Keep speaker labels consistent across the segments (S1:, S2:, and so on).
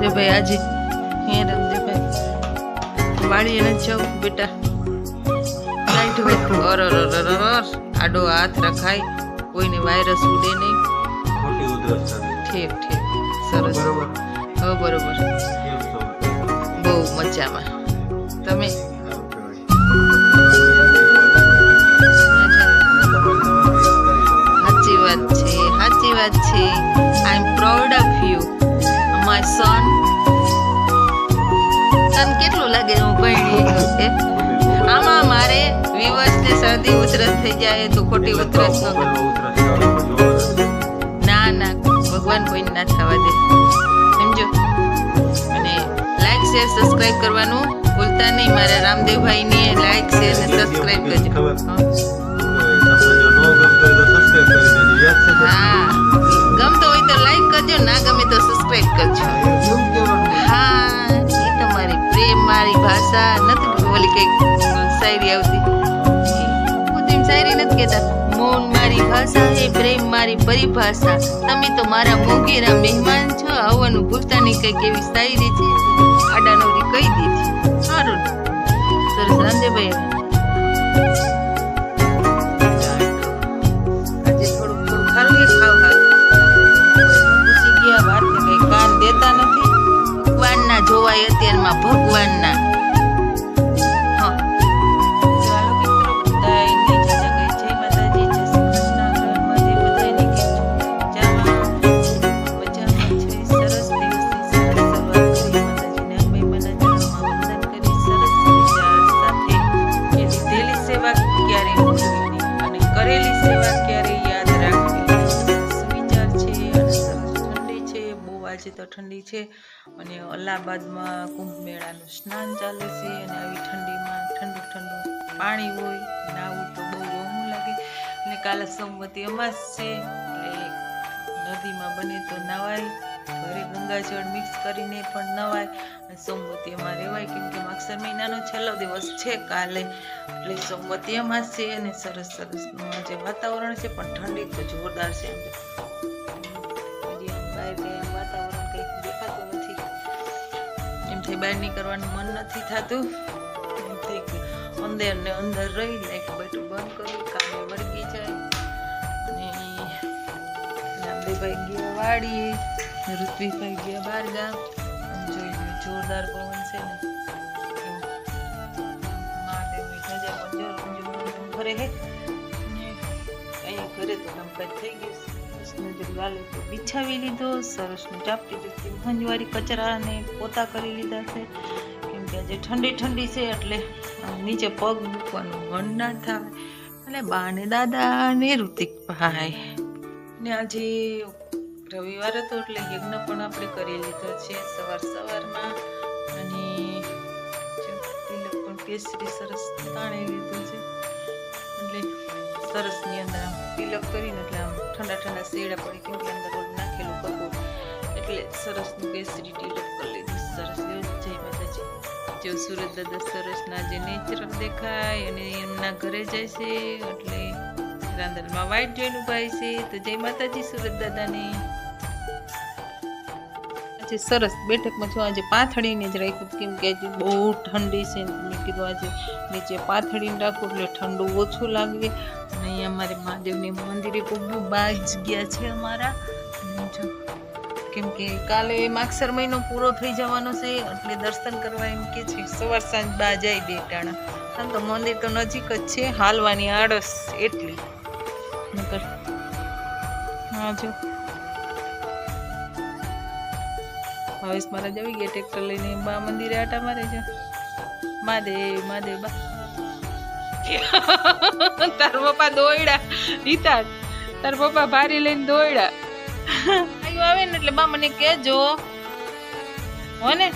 S1: રામદેવભાઈ આજે હે રામદેવભાઈ વાળી એને જાવ બેટા લાઈટ હોય ઓર ઓર ઓર ઓર આડો હાથ રખાય કોઈને વાયરસ ઉડે નહીં
S2: મોટી ઉધરસ
S1: ઠીક ઠીક સરસ
S2: બરોબર
S1: હો બરોબર
S2: કેમ છો
S1: બહુ મજામાં તમે સાચી વાત છે I am proud of you my son તને કેટલું લાગે હું ભણી છે આમાં મારે વિવર્સને શરદી ઉધરસ થઈ જાય તો ખોટી ઉધરસ ના ના ભગવાન કોઈને ના થવા દે સમજો અને લાઈક શેર સબસ્ક્રાઇબ કરવાનું ભૂલતા નહીં મારા રામદેવભાઈને લાઈક શેર અને સબસ્ક્રાઇબ કરજો હા ગમતો હોય તો લાઈક કરજો ના ગમે તો સબસ્ક્રાઇબ કરજો હા એ તમારી પ્રેમ મારી ભાષા નથી બોલી કઈક શાયરી આવતી હું તેમ શાયરી નથી કહેતા મૌન મારી ભાષા હે પ્રેમ મારી પરિભાષા તમે તો મારા મોગેરા મહેમાન છો આવવાનું ભૂલતા નહીં કઈક એવી શાયરી છે આડાનવરી કહી દીધી સારું સરસ રામદેવભાઈ આજે થોડું થોડું ખારું એ ખાવ પૂછી ગયા વાત ને કઈ કાન દેતા નથી ભગવાનના જોવાય અત્યારમાં ભગવાનના તો ઠંડી છે અને અલ્હાબાદમાં કુંભ મેળાનું સ્નાન ચાલે છે અને આવી ઠંડીમાં ઠંડુ ઠંડુ પાણી હોય નાવું તો બહુ ગરમ લાગે અને કાલે સોમવતી અમાસ છે એટલે નદીમાં બને તો નવાય ઘરે ગંગાજળ મિક્સ કરીને પણ નવાય અને સોમવતી અમાસ રહેવાય કેમ કે માગસર મહિનાનો છેલ્લો દિવસ છે કાલે એટલે સોમવતી અમાસ છે અને સરસ સરસ જે વાતાવરણ છે પણ ઠંડી તો જોરદાર છે બહાર નીકળવાનું મન નથી થતું અંદર ને અંદર રહી લાઈટ બેટું બંધ કરી કામે વળગી જાય અને રામદેવભાઈ ગયા વાડીએ ઋત્વિકભાઈ ગયા બહાર ગામ જોઈ જોરદાર પવન છે ને મહાદેવની ધજા પણ ફરે હે અહીંયા ઘરે તો કામકાજ થઈ ગયું બિછાવી લીધો સરસ ટાપટી ટાપટી ભંજવાળી કચરાને પોતા કરી લીધા છે કેમ કે આજે ઠંડી ઠંડી છે એટલે નીચે પગ મૂકવાનું મન ના થાય એટલે બા ને દાદા ને ઋતિકભાઈ ને આજે રવિવાર હતો એટલે યજ્ઞ પણ આપણે કરી લીધો છે સવારમાં અને તિલક પણ કેસરી સરસ તાણી લીધું છે એટલે સરસની અંદર આમ તિલક કરીને એટલે આમ ઠંડા ઠંડા શેડા પડી કેમ કે અંદર ઓલું નાખેલું કપૂર એટલે સરસનું કેસરી તિલક કરી લીધું સરસ જય માતાજી જો સુરત દાદા સરસના જે નેચરલ દેખાય અને એમના ઘરે જાય છે એટલે રાંદલમાં વાઈટ જોઈને ઉભાય છે તો જય માતાજી સુરત દાદાને આજે સરસ બેઠકમાં છું આજે પાથળીને જ રાખ્યું કેમ કે આજે બહુ ઠંડી છે મેં કીધું આજે નીચે પાથળીને રાખું એટલે ઠંડુ ઓછું લાગે અને અહીંયા અમારે મહાદેવની મંદિરે ખૂબ બાજ ગયા છે અમારા જો કેમ કે કાલે માગસર મહિનો પૂરો થઈ જવાનો છે એટલે દર્શન કરવા એમ કે છે સવાર સાંજ બા જાય બે ટાણા આમ તો મંદિર તો નજીક જ છે હાલવાની આળસ એટલી નકર હા જો હવે મારા જવી ગયા ટ્રેક્ટર લઈને બા મંદિરે આટા મારે છે મહાદેવ મહાદેવ બા તાર પપ્પા દોડ્યા રીતા તાર પપ્પા ભારી લઈને દોડ્યા આવે ને એટલે બા મને કેજો હો ને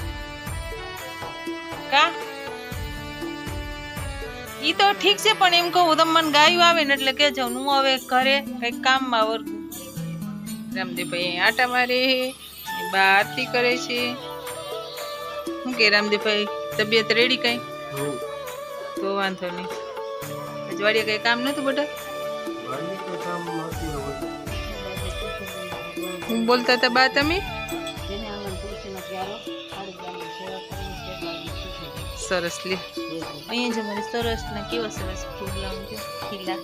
S1: કા ઈ તો ઠીક છે પણ એમ કહું તમે મને ગાયું આવે ને એટલે કેજો હું હવે ઘરે કઈક કામમાં વર્ગું રામદેવભાઈ આટા મારે બા આરતી કરે છે શું કે રામદેવભાઈ તબિયત રેડી કઈ તો વાંધો નહીં અજવાડિયા કઈ કામ નતું બેટા હું બોલતા હતા બા તમે સરસ લે. અહીંયા જો મારી સરસના કેવા સરસ ફૂલ લાવું છે ખીલા.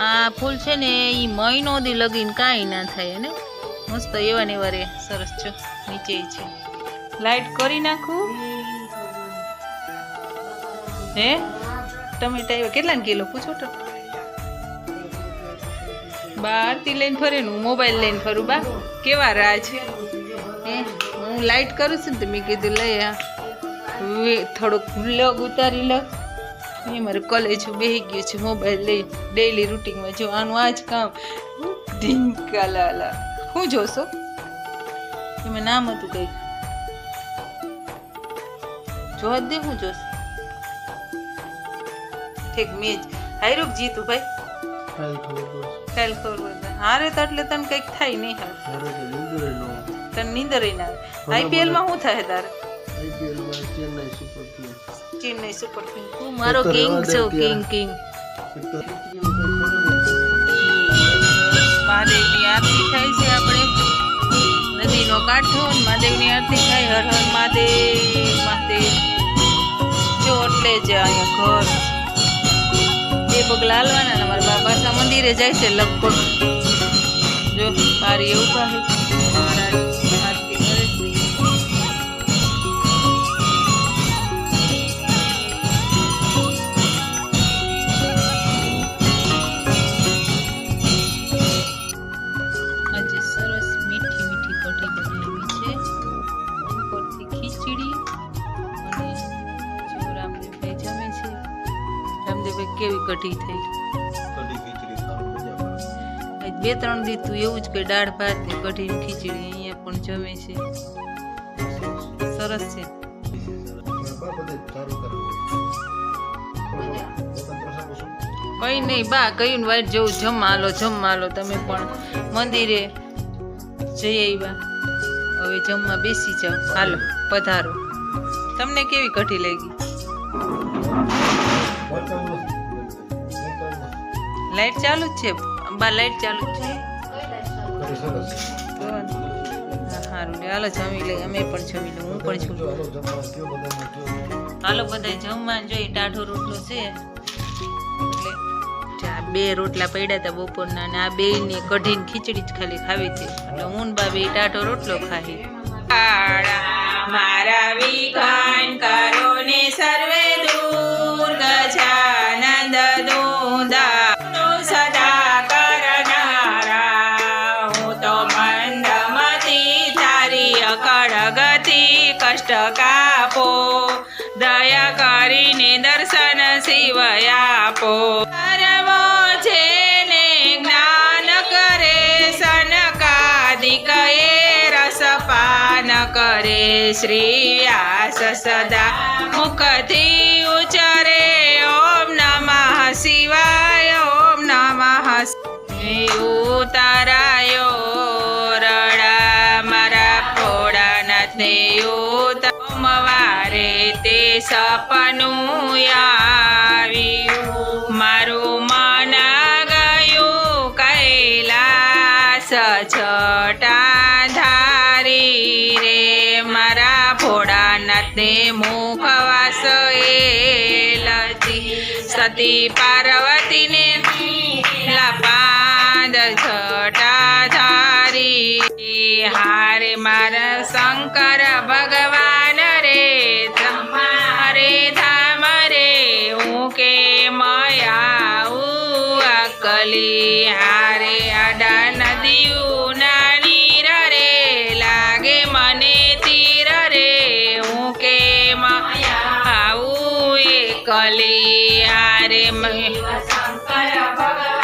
S1: આ ફૂલ છે ને એ મહિનો દી લગીને કાંઈ ના થાય ને મસ્ત એવા ને એવા રે સરસ છો. નીચે છે લાઈટ કરી નાખું. હે ટમેટા આવ્યા કેટલા કિલો પૂછો તો. બા આરતી લઈને ફરે ને હું મોબાઈલ લઈને ફરું. બા કેવા રાજ હે હું લાઈટ કરું છું ને તો મેં કીધું લઈ આ થોડોક વ્લોગ ઉતારી લો. એ મારે કોલેજ બેસી ગયું છે મોબાઈલ લઈ ડેઈલી રૂટીનમાં. જો આનું આ જ કામ ઢીંકા લાલા. શું જોશો એમાં નામ હતું કંઈક જોવા દે. શું જોશ ઠીક મેં જ હાયરૂપ જીતું ભાઈ કાલ ખબર પડે. હારે તો એટલે તને કંઈક થાય નહીં. હારે તને નીંદર ના આવે. આઈપીએલ માં શું થાય તારે? Chennai super king. તું મારો કિંગ છો. કિંગ મહાદેવની આરતી થાય છે. આપણે નદીનો કાંઠો મહાદેવની આરતી થાય. હર હર મહાદેવ મહાદેવ. જો એટલે જ અહીંયા ઘર એ પગલા હાલવાના ને મારા બા પાછા મંદિરે જાય છે લગભગ. જો બારી એવું પાસે આરતી કરે છે. આજે સરસ મીઠી મીઠી કઢી બનાવી છે. ઉપરથી ખીચડી અને જો રામદેવભાઈ જમે છે. રામદેવભાઈ કેવી કઢી થઈ.
S2: કઢી ખીચડી ખાવા મજા આવે.
S1: આજ 2-3 દી તું એવું જ કે દાળ ભાત ને કઢી ને ખીચડી અહીંયા પણ જમે છે. સરસ છે. કઈ નહીં બા કયું ને વાઈટ જવું જમવા હાલો તમે પણ મંદિરે જઈ આવ્યા હવે જમવા બેસી જાઓ. હાલો પધારો. તમને કેવી કઢી લાગી? લાઈટ ચાલુ જ છે બા. લાઈટ ચાલુ જ છે. સારું લે હાલો જમી લઈ. અમે પણ જમી લઉં. હું પણ છું. હાલો બધા જમવા જોઈ. ટાઢો રોટલો છે એટલે 2 રોટલા પડ્યા હતા બપોરના અને આ 2 ની કઢી ને ખીચડી જ ખાલી ખાવી હતી એટલે હું બા 2 ટાઢો રોટલો ખાઈ. મારા વિઘ્ન કરો ને સર્વે દૂર ગજાનંદ દોદા સદા કરનારા. હું તો મંદમતી તારી અકળ ગતિ કષ્ટ કાપો. દયા કરીને દર્શન શિવયા આપો. સર્વો છે ને જ્ઞાન કરે સનકાદિક એ રસપાન કરે. શ્રી વ્યાસ સદા મુખથી ઉચ્ચરે ઓમ નમઃ શિવાય ઓમ નમઃ. ઉતારાયો રડા મારા ભોળાનાથને સોમવારે તે સપનું આવ્યું. મારું મન ગયું કૈલાસ છટા ધારી રે. મારા ભોળાનાથને મુખવાસ એ લતી સતી પાર્વતીને લાપાદ છટા ધારી. હારે મારા શંકર ભગવાન રે તમારે ધામ રે હું કે મયાઉં અકલી. હારે આડા નદીયું ના નીર રે લાગે મને તીર રે હું કે મયાઉં એકલી. હારે શંકર ભગવાન